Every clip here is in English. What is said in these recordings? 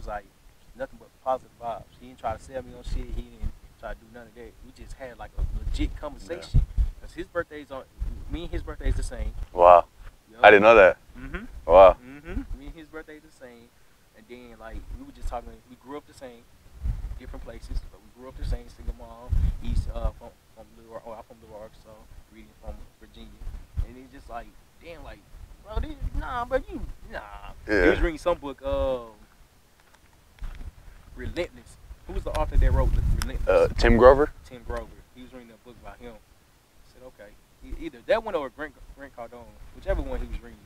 was like nothing but positive vibes. He didn't try to sell me on shit. He didn't try to do none of that. We just had like a legit conversation. Cause his birthday's on. Me and his birthday's the same. Wow. I didn't know that. Wow. Me and his birthday's the same. And then like we were just talking. We grew up the same, different places, but we grew up the same. Single mom. He's from Little, I'm from Little Arkansas. Reading from Virginia. And it's just like, damn, like, bro, Yeah. He was reading some book, Relentless. Who was the author that wrote Relentless? Tim Grover. Tim Grover. He was reading a book about him. I said, okay. Either that one or Grant Cardone, whichever one he was reading.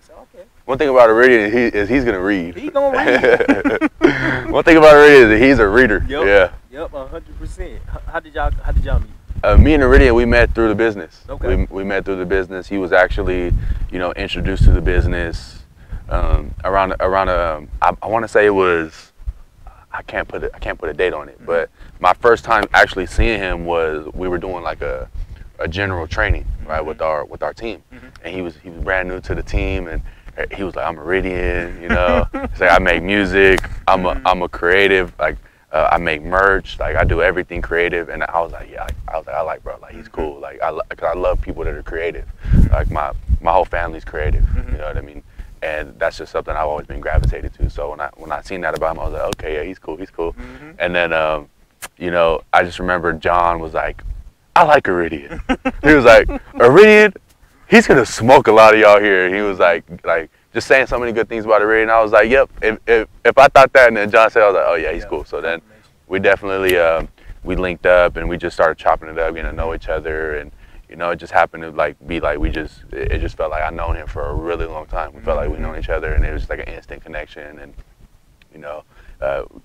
I said, okay. One thing about Iridian is he's gonna read. He gonna read. One thing about Iridian is that he's a reader. Yep. Yep, 100%. How did y'all meet? Me and Iridian, we met through the business. Okay. We met through the business. He was actually, introduced to the business around. I want to say it was. I can't put a date on it, but my first time actually seeing him was we were doing like a general training, right, with our team, and he was brand new to the team, and he was like, I'm Iridian, He's like, I make music, I'm a creative, like. I make merch, like I do everything creative, and I was like, I like bro, like he's cool, like cause I love people that are creative, like my whole family's creative, you know what I mean, and that's just something I've always been gravitated to. So when I seen that about him, I was like, okay, yeah, he's cool, and then I just remember John was like, I like Iridian. He was like, Iridian, he's gonna smoke a lot of y'all here. And he was like just saying so many good things about Iridian. I was like, yep. If I thought that, and then John said, I was like, oh yeah, he's cool. So then we definitely we linked up and we just started chopping it up, getting to know each other, and it just happened to be like it just felt like I known him for a really long time. We felt like we known each other, and it was just like an instant connection. And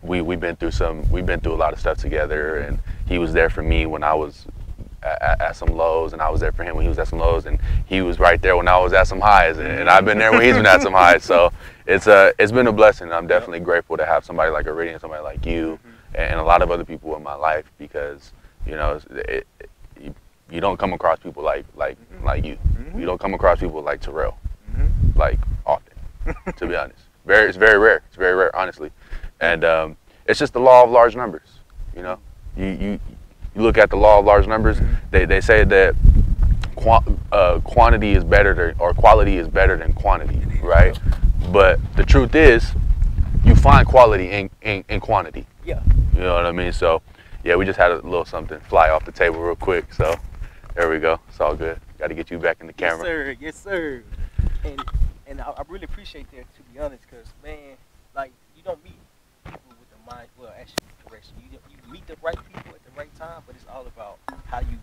we've been through a lot of stuff together, and he was there for me when I was at some lows, and I was there for him when he was at some lows, and he was right there when I was at some highs, and I've been there when he's been at some highs. So it's been a blessing. I'm definitely grateful to have somebody like Iridian, somebody like you, and a lot of other people in my life, because you don't come across people like you. You don't come across people like Terrell, like often, to be honest. It's very rare. It's very rare, honestly, and it's just the law of large numbers. You look at the law of large numbers. They say that quantity is better or quality is better than quantity, right? But the truth is, you find quality in quantity. Yeah. You know what I mean? So, yeah, we just had a little something fly off the table real quick. So, there we go. It's all good. Got to get you back in the camera. Yes, sir. And I really appreciate that, to be honest, because man, like you don't meet people with the mind. Well, actually, correction. You meet the right people at the right time, but it's all about how you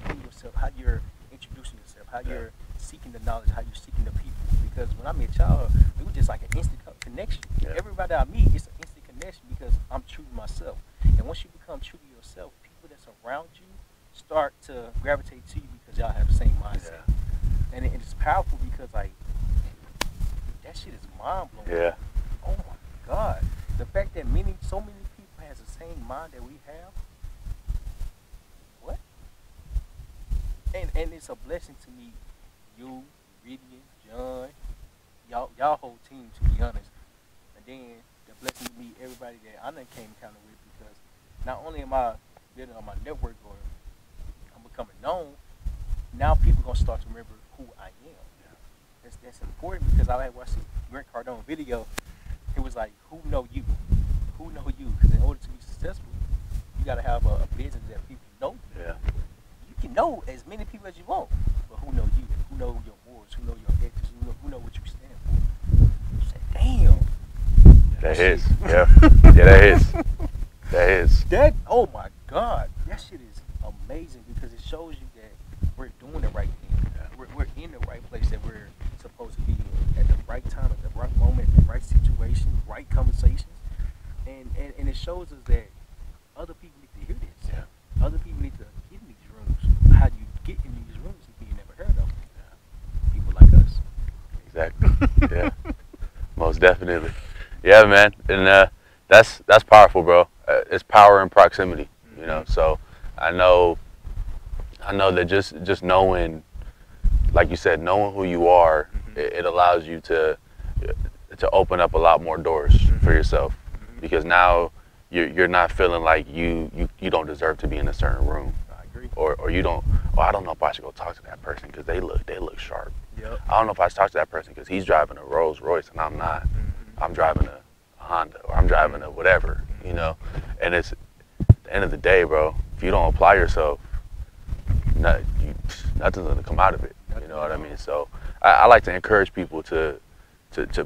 put yourself, how you're introducing yourself, how you're seeking the knowledge, how you're seeking the people. Because when I met y'all, it was just like an instant connection. Yeah. Everybody I meet, it's an instant connection because I'm true to myself. And once you become true to yourself, people that's around you start to gravitate to you because y'all have the same mindset. Yeah. And it's powerful because like that shit is mind blowing. Yeah. Oh my God. The fact that so many people has the same mind that we have. What? And it's a blessing to meet you, Iridian, John, y'all whole team, to be honest. And then the blessing to meet everybody that I done came encounter with, because not only am I building on my network or I'm becoming known, now people gonna start to remember who I am. Yeah. That's important, because I had watched this Grant Cardone video. It was like, who know you? Who know you? Because in order to be successful, you gotta have a business that people know. Yeah. You can know as many people as you want, but who know you? Who know your wars? Who know your ethics? Who know what you stand for? You say, damn. That is. Yeah. Yeah, that is. That is. That, oh my God. That shit is amazing, because it shows you that we're doing the right thing. We're in the right place that we're supposed to be in, at the right time, at the right moment, the right situation, right conversations. And it shows us that other people need to hear this. Yeah. Other people need to get in these rooms. How do you get in these rooms if you never heard of them? Yeah. People like us. Exactly. Yeah. Most definitely. Yeah, man. And that's powerful, bro. It's power in proximity, you know. So I know that just knowing, like you said, knowing who you are, it allows you to to open up a lot more doors for yourself, because now you're not feeling like you don't deserve to be in a certain room, I agree. or you don't. Oh, I don't know if I should go talk to that person because they look sharp. Yep. I don't know if I should talk to that person because he's driving a Rolls Royce and I'm not. I'm driving a Honda, or I'm driving a whatever, you know. And it's at the end of the day, bro. If you don't apply yourself, nothing's gonna come out of it. You know what I mean? So I like to encourage people to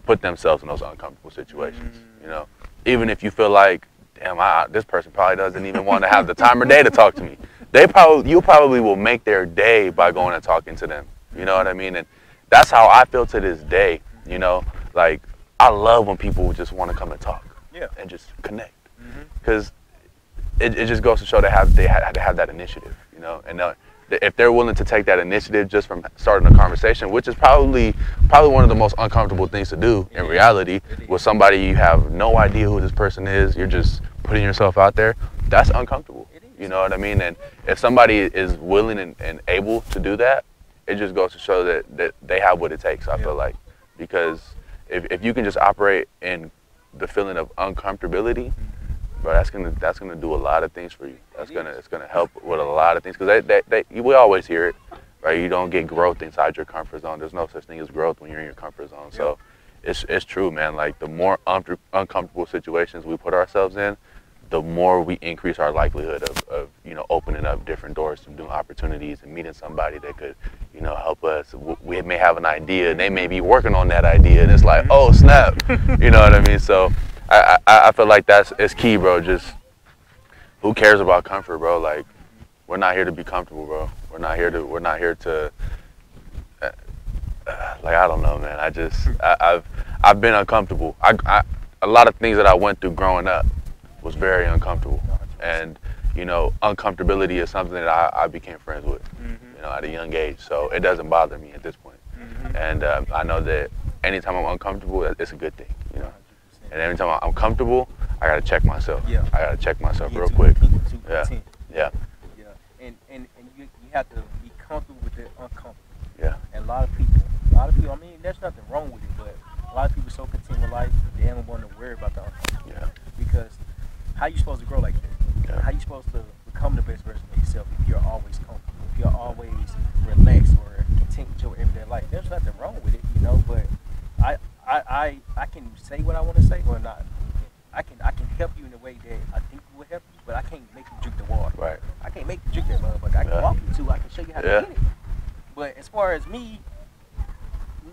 put themselves in those uncomfortable situations. You know, even if you feel like, damn, this person probably doesn't even want to have the time or day to talk to me. You probably will make their day by going and talking to them. You know what I mean? And that's how I feel to this day. You know, like I love when people just want to come and talk, and just connect, because it just goes to show they have that initiative. You know, and if they're willing to take that initiative just from starting a conversation, which is probably one of the most uncomfortable things to do in reality, with somebody you have no idea who this person is, you're just putting yourself out there, that's uncomfortable. You know what I mean? And if somebody is willing and able to do that, it just goes to show that they have what it takes, I feel like. Because if you can just operate in the feeling of uncomfortability, bro, that's gonna do a lot of things for you. It's gonna help with a lot of things, because we always hear it, right? You don't get growth inside your comfort zone. There's no such thing as growth when you're in your comfort zone. So it's true, man. Like the more uncomfortable situations we put ourselves in, the more we increase our likelihood of opening up different doors to new opportunities and meeting somebody that could help us. We may have an idea and they may be working on that idea, and it's like, oh snap, you know what I mean? So I feel like it's key, bro. Just who cares about comfort, bro? Like, we're not here to be comfortable, bro. We're not here to like, I don't know, man. I've been uncomfortable. A lot of things that I went through growing up was very uncomfortable, and uncomfortability is something that I became friends with, at a young age. So it doesn't bother me at this point. And I know that anytime I'm uncomfortable, it's a good thing, And every time I'm comfortable, I gotta check myself. Yeah. I gotta check myself real quick. Yeah. And you have to be comfortable with the uncomfortable. Yeah. And a lot of people, I mean, there's nothing wrong with it, but a lot of people are so content with life, they don't want to worry about the uncomfortable. Yeah. Because how you supposed to grow like that? Yeah. How you supposed to become the best version of yourself if you're always comfortable, if you're always relaxed or content with your everyday life? There's nothing wrong with it, but I can say what I want to say or not. I can help you in a way that I think will help you, but I can't make you drink the water. Right. I can't make you drink that motherfucker. I can walk you to. I can show you how to get it. But as far as me,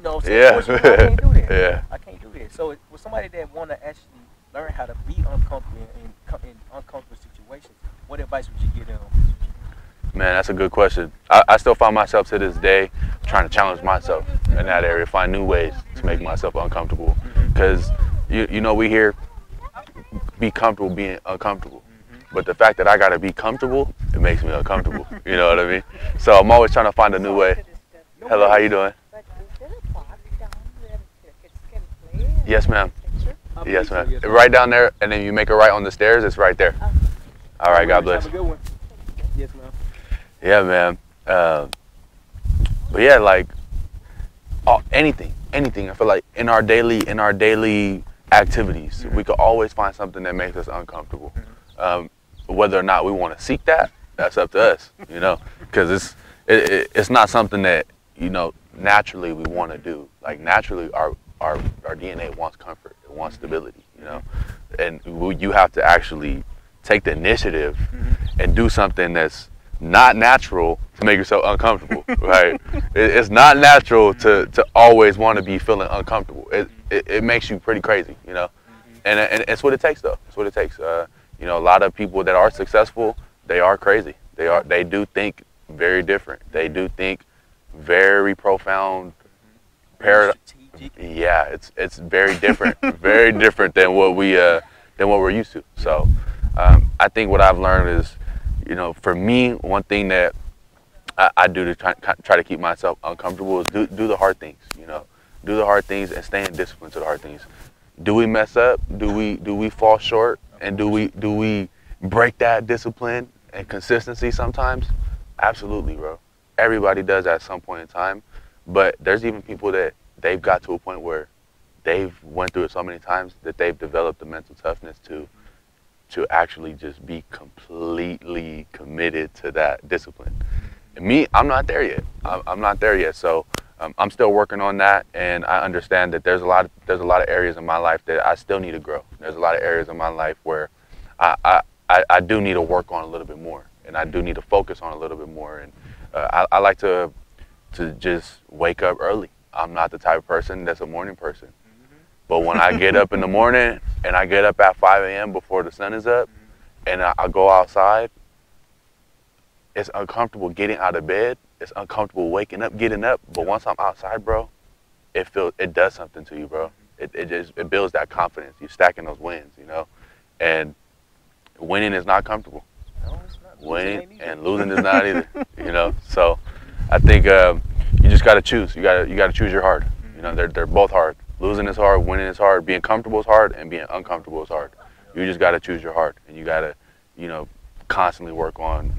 I can't do that. Yeah. I can't do that. So with somebody that want to actually learn how to be uncomfortable in uncomfortable situations, what advice would you give them? Man, that's a good question. I still find myself to this day trying to challenge myself in that area, find new ways to make myself uncomfortable. Because, we hear be comfortable being uncomfortable. But the fact that I got to be comfortable, it makes me uncomfortable. You know what I mean? So I'm always trying to find a new way. Hello, how you doing? Yes, ma'am. Yes, ma'am. Right down there, and then you make a right on the stairs. It's right there. All right, God bless. Have a good one. Yes, ma'am. Yeah, man. But yeah, like anything. I feel like in our daily activities, we could always find something that makes us uncomfortable. Whether or not we want to seek that, that's up to us. Because it's not something that naturally we want to do. Like naturally, our DNA wants comfort. It wants stability. And you have to actually take the initiative and do something that's not natural to make yourself uncomfortable, right? It's not natural to always want to be feeling uncomfortable. It makes you pretty crazy, and it's what it takes, though. It's what it takes. A lot of people that are successful, they are crazy. They do think very different. They do think very profound. Yeah, it's very different, very different than what we're used to. So I think what I've learned is, for me, one thing that I do to try to keep myself uncomfortable is do the hard things. Do the hard things and stay in discipline to the hard things. Do we mess up? Do we fall short? And do we break that discipline and consistency sometimes? Absolutely, bro. Everybody does at some point in time. But there's even people that they've got to a point where they've went through it so many times that they've developed the mental toughness to actually just be completely committed to that discipline. And me, I'm not there yet. I'm not there yet. So I'm still working on that, and I understand that there's a lot of areas in my life that I still need to grow. There's a lot of areas in my life where I do need to work on a little bit more, and I do need to focus on a little bit more. And I like to just wake up early. I'm not the type of person that's a morning person. But when I get up in the morning and I get up at 5 a.m. before the sun is up and I go outside, it's uncomfortable getting out of bed. It's uncomfortable waking up, getting up. But once I'm outside, bro, it does something to you, bro. It builds that confidence. You're stacking those wins, you know. And winning is not comfortable. No, it's not. Winning and losing is not either, you know. So I think you just gotta choose. You gotta choose your hard. You know, they're both hard. Losing is hard, winning is hard, being comfortable is hard, and being uncomfortable is hard. You just gotta choose your hard, and you gotta, you know, constantly work on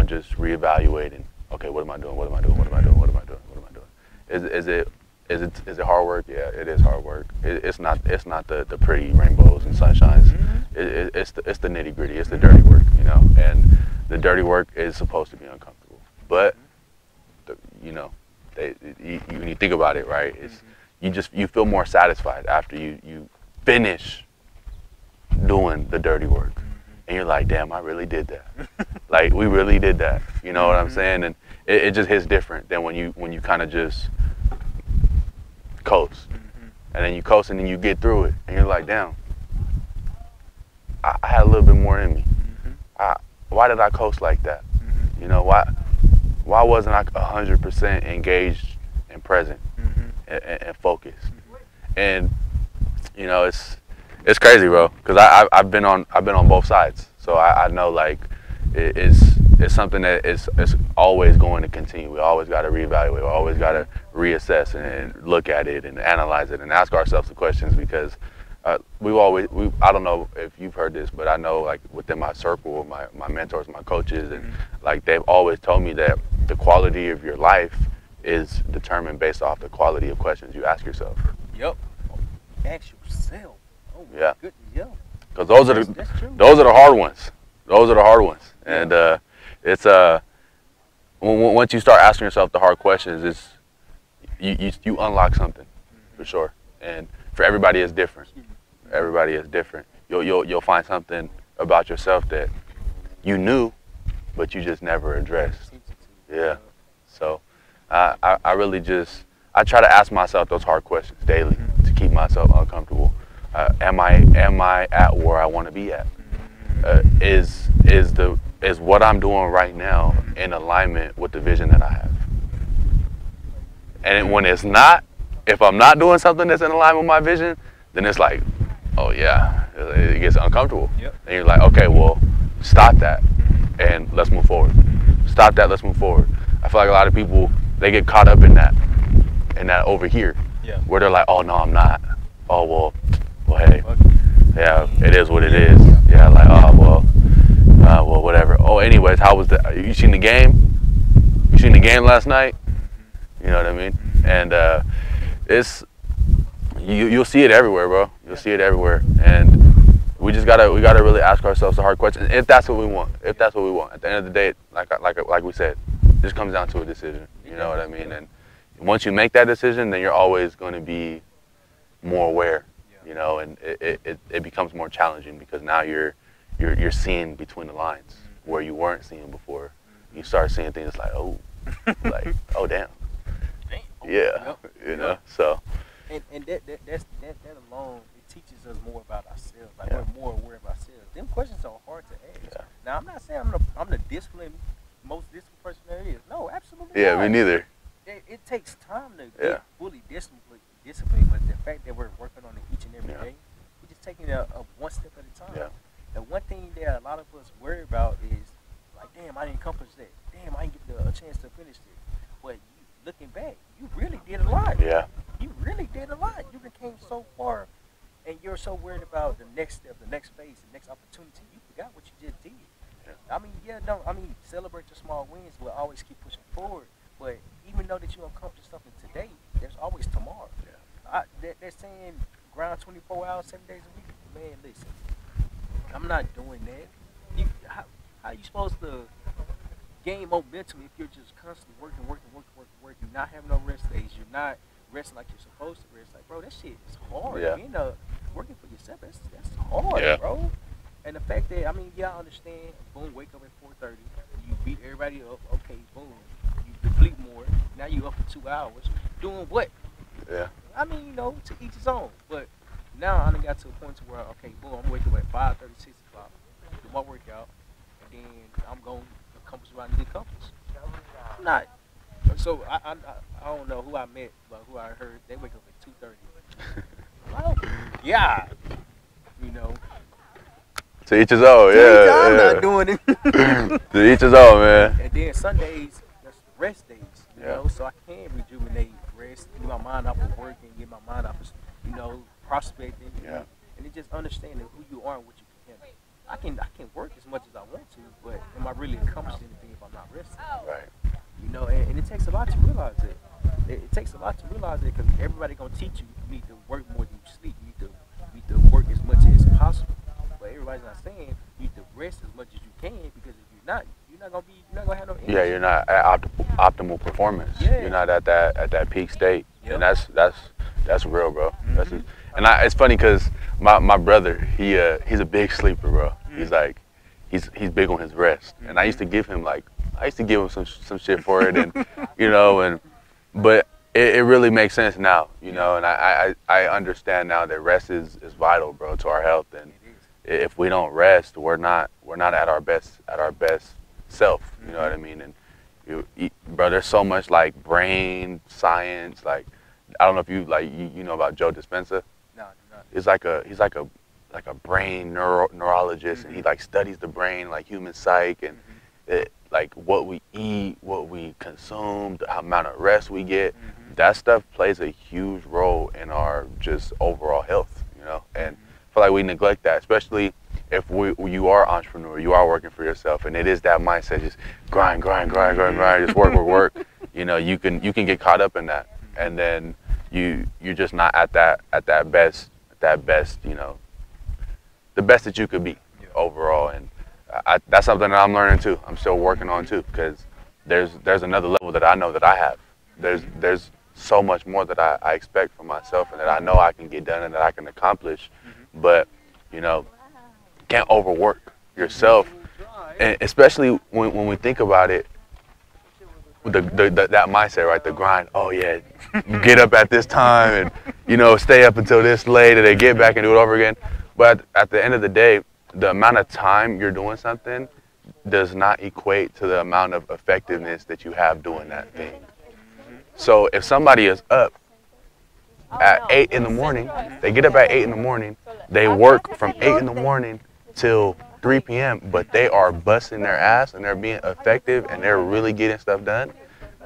just reevaluating. Okay, what am I doing? What am I doing? What am I doing? What am I doing? What am I doing? Is it hard work? Yeah, it is hard work. It's not the pretty rainbows and sunshines. It's the nitty gritty. It's the dirty work, you know. And the dirty work is supposed to be uncomfortable, but you know, when you think about it, right? You feel more satisfied after you finish doing the dirty work, and you're like, damn, I really did that. Like, we really did that. You know what I'm saying? And it just hits different than when you kind of just coast, and then you coast and then you get through it, and you're like, damn, I had a little bit more in me. Why did I coast like that? You know, why wasn't I 100% engaged and present and focused? And you know, it's crazy, bro, because I've been on both sides, so I know, like, it's something that is always going to continue. We always got to reevaluate. We always got to reassess and look at it and analyze it and ask ourselves the questions, because I don't know if you've heard this, but I know, like, within my circle, my mentors, my coaches, and like, they've always told me that the quality of your life is determined based off the quality of questions you ask yourself. Yep. Ask yourself. Oh my Yeah. goodness, yeah. Because those are the hard ones. Those are the hard ones. And it's once you start asking yourself the hard questions, it's you unlock something for sure. And for everybody, it's different. Everybody is different. You'll find something about yourself that you knew, but you just never addressed. Yeah. So I really just try to ask myself those hard questions daily to keep myself uncomfortable. Am I at where I want to be at? Is what I'm doing right now in alignment with the vision that I have? And when it's not, if I'm not doing something that's in alignment with my vision, then it's like, oh yeah, it gets uncomfortable. Yep. And you're like, okay, well, stop that and let's move forward. Stop that, let's move forward. I feel like a lot of people, they get caught up in that over here, where they're like, oh no, I'm not. Oh well, hey, yeah, it is what it is. Yeah, like, oh well, whatever. Oh, anyways, how was you seen the game? You seen the game last night? You know what I mean? And it's you'll see it everywhere, bro. You'll see it everywhere, and we gotta really ask ourselves the hard questions. If that's what we want, at the end of the day, like we said, this comes down to a decision. You know what I mean? And once you make that decision, then you're always going to be more aware. You know, and it becomes more challenging because now you're seeing between the lines where you weren't seeing before. You start seeing things like, oh, like, oh damn, yeah, you know. So. And that alone, it teaches us more about ourselves. Like, we're more aware of ourselves. Them questions are hard to ask. Yeah. Now, I'm not saying I'm the most disciplined person there is. No, absolutely Yeah, not. me neither. It takes time to get fully disciplined, but the fact that we're working on it each and every day, we're just taking it one step at a time. Yeah. The one thing that a lot of us worry about is, like, damn, I didn't accomplish that. Damn, I didn't get a chance to finish it. But looking back, you really did a lot. Yeah. You really did a lot. You came so far, and you're so worried about the next step, the next phase, the next opportunity. You forgot what you just did. Yeah. I mean, celebrate your small wins, but always keep pushing forward. But even though that you accomplished something today, there's always tomorrow. Yeah. They're saying grind 24 hours, 7 days a week. Man, listen, I'm not doing that. How you supposed to gain momentum if you're just constantly working, not having no rest days, you're not resting like you're supposed to rest? Like, bro, that shit is hard. Yeah. Working for yourself, that's hard, Yeah. bro. And the fact that, I mean, yeah, I understand. Boom, wake up at 4:30. You beat everybody up. Okay, boom. You deplete more. Now you up for 2 hours. Doing what? Yeah. I mean, to each his own. But now I done got to a point to where, okay, boom, I'm waking up at 5:30, 6 o'clock, do my workout, and then I'm going to accomplish what I need to accomplish. I'm not. So I don't know who I met, but who I heard, they wake up at 2:30. Well, yeah. To each his own, yeah. I'm yeah. not doing it. To each his own, man. And then Sundays, that's rest days, Yeah. so I can rejuvenate, rest, get my mind off of working, get my mind off of, prospecting, Yeah. and then just understanding who you are and what you can handle. I can work as much as I want to, but am I really accomplishing anything if I'm not resting? Right. And it takes a lot to realize that. It takes a lot to realize that, because everybody gonna teach you need to work more than you sleep. You need to work as much as possible. But everybody's not saying you need to rest as much as you can, because if you're not gonna have no energy. Yeah, you're not at optimal performance. Yeah. You're not at that peak state, Yep. and that's real, bro. Mm-hmm. It's funny because my brother, he's a big sleeper, bro. Mm-hmm. He's like, he's big on his rest, and I used to give him some shit for it, and but it really makes sense now, and I understand now that rest is vital, bro, to our health, and if we don't rest, we're not at our best self. You know what I mean? And bro, there's so much like brain science. Like, I don't know if you know about Joe Dispenza. No. He's like a brain neurologist, and he like studies the brain, like human psych, and like what we eat, what we consume, the amount of rest we get. That stuff plays a huge role in our just overall health, and I feel like we neglect that, especially if you are an entrepreneur, you are working for yourself, and it is that mindset, just grind, just work. You can get caught up in that, and then you're just not at that best, the best that you could be overall. And that's something that I'm learning too. I'm still working on too, because there's another level that I know that I have. There's so much more that I expect from myself, and that I know I can get done and that I can accomplish. But can't overwork yourself, and especially when we think about it, with that mindset, right? The grind. Oh yeah, you get up at this time, and stay up until this late, and then get back and do it over again. But at the end of the day, the amount of time you're doing something does not equate to the amount of effectiveness that you have doing that thing. So if somebody is up at 8 in the morning, they get up at 8 in the morning, they work from 8 in the morning till 3 p.m., but they are busting their ass and they're being effective and they're really getting stuff done,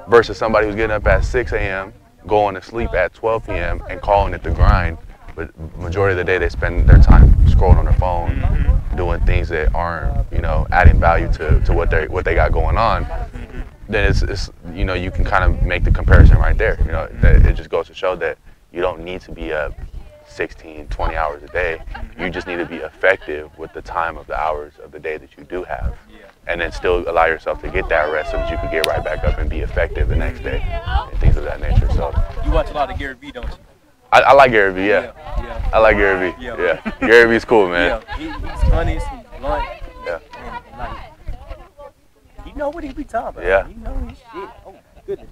versus somebody who's getting up at 6 a.m., going to sleep at 12 p.m. and calling it the grind. But majority of the day they spend their time scrolling on their phone, doing things that aren't, adding value to what they got going on. Then it's you can kind of make the comparison right there. That it just goes to show that you don't need to be up 16, 20 hours a day. You just need to be effective with the time of the hours of the day that you do have, and then still allow yourself to get that rest so that you can get right back up and be effective the next day, and things of that nature. So you watch a lot of Gary Vee, don't you? I like Gary Vee, yeah. I like Gary Vee, yeah. Gary Vee's cool, man. Yeah, he's honest, he's blunt, Yeah. and like, he know what he be talking about. Yeah. He know his shit. Oh, goodness.